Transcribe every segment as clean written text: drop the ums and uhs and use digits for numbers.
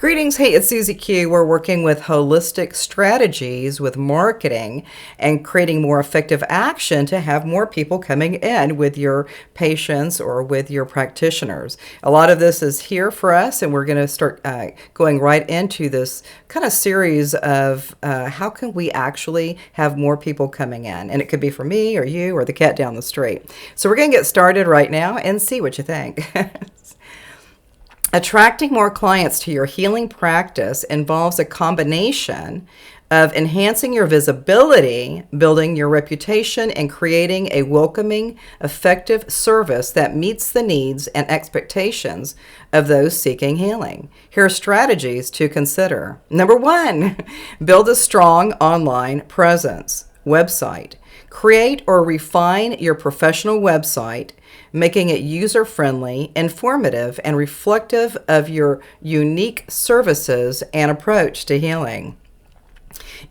Greetings. Hey, it's Susie Q. We're working with holistic strategies with marketing and creating more effective action to have more people coming in with your patients or with your practitioners. A lot of this is here for us, and we're going to start going right into this kind of series of how can we actually have more people coming in. And it could be for me or you or the cat down the street. So we're going to get started right now and see what you think. Attracting more clients to your healing practice involves a combination of enhancing your visibility, building your reputation, and creating a welcoming, effective service that meets the needs and expectations of those seeking healing. Here are strategies to consider. Number 1, build a strong online presence. Website. Create or refine your professional website, making it user-friendly, informative, and reflective of your unique services and approach to healing.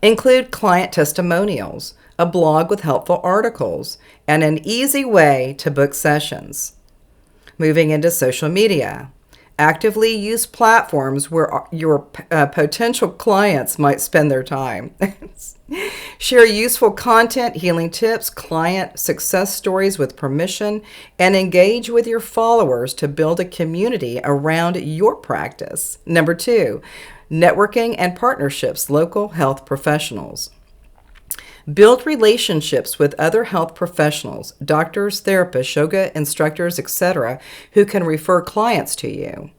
Include client testimonials, a blog with helpful articles, and an easy way to book sessions. Moving into social media. Actively use platforms where your potential clients might spend their time. Share useful content, healing tips, client success stories with permission, and engage with your followers to build a community around your practice. Number 2, networking and partnerships, local health professionals. Build relationships with other health professionals, doctors, therapists, yoga instructors, etc., who can refer clients to you.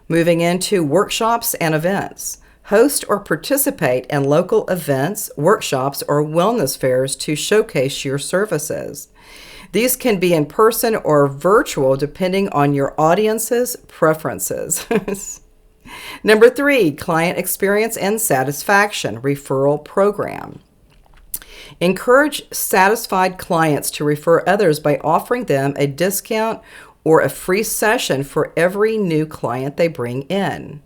Moving into workshops and events. Host or participate in local events, workshops, or wellness fairs to showcase your services. These can be in person or virtual depending on your audience's preferences. Number 3, client experience and satisfaction, referral program. Encourage satisfied clients to refer others by offering them a discount or a free session for every new client they bring in.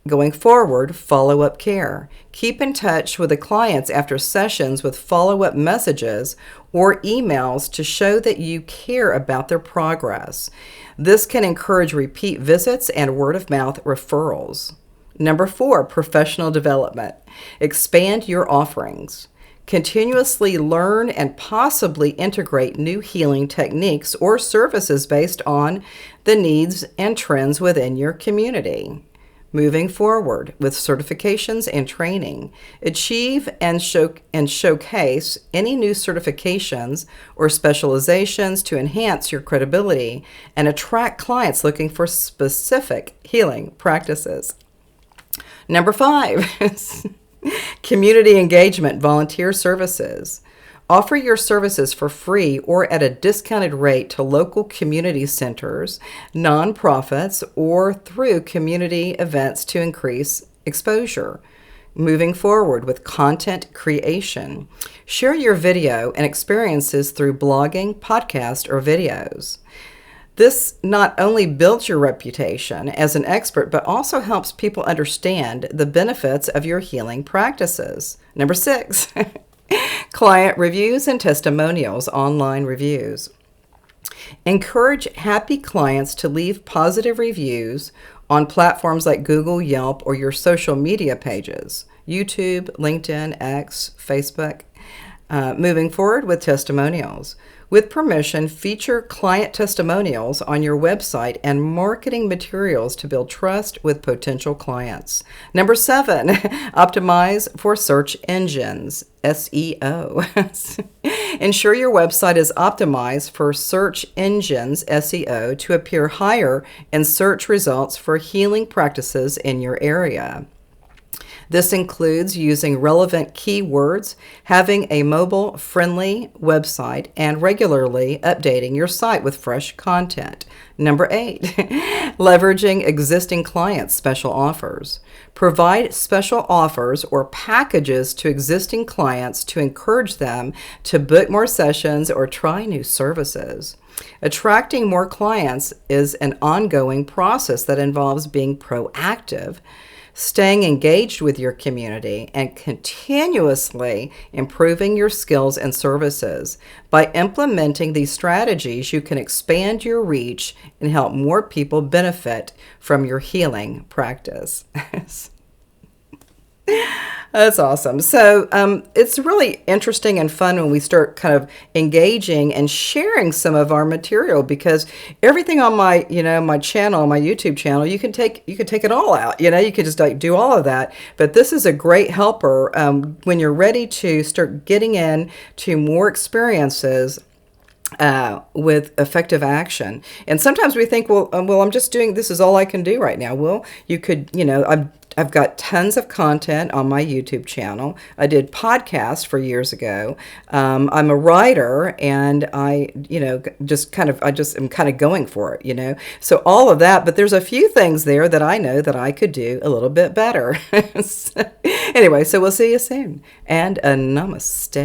Going forward, follow-up care. Keep in touch with the clients after sessions with follow-up messages or emails to show that you care about their progress. This can encourage repeat visits and word-of-mouth referrals. Number 4, professional development. Expand your offerings. Continuously learn and possibly integrate new healing techniques or services based on the needs and trends within your community. Moving forward with certifications and training. Achieve and showcase any new certifications or specializations to enhance your credibility and attract clients looking for specific healing practices. Number 5, community engagement, volunteer services. Offer your services for free or at a discounted rate to local community centers, nonprofits, or through community events to increase exposure. Moving forward with content creation. Share your video and experiences through blogging, podcast, or videos. This not only builds your reputation as an expert, but also helps people understand the benefits of your healing practices. Number 6, client reviews and testimonials, online reviews. Encourage happy clients to leave positive reviews on platforms like Google, Yelp, or your social media pages, YouTube, LinkedIn, X, Facebook. Moving forward with testimonials. With permission, feature client testimonials on your website and marketing materials to build trust with potential clients. Number 7, optimize for search engines, SEO. Ensure your website is optimized for search engines, SEO, to appear higher in search results for healing practices in your area. This includes using relevant keywords, having a mobile-friendly website, and regularly updating your site with fresh content. Number 8, leveraging existing clients' special offers. Provide special offers or packages to existing clients to encourage them to book more sessions or try new services. Attracting more clients is an ongoing process that involves being proactive, staying engaged with your community, and continuously improving your skills and services. By implementing these strategies, you can expand your reach and help more people benefit from your healing practice. That's awesome. So it's really interesting and fun when we start kind of engaging and sharing some of our material, because everything on my, my channel, my YouTube channel, you can take it all out. You could just like do all of that. But this is a great helper when you're ready to start getting in to more experiences with effective action. And sometimes we think, well, I'm just doing, this is all I can do right now. Well, you could, I've got tons of content on my YouTube channel. I did podcasts for years ago. I'm a writer, and I just am kind of going for it. So all of that, but there's a few things there that I know that I could do a little bit better. Anyway, so we'll see you soon, and a namaste.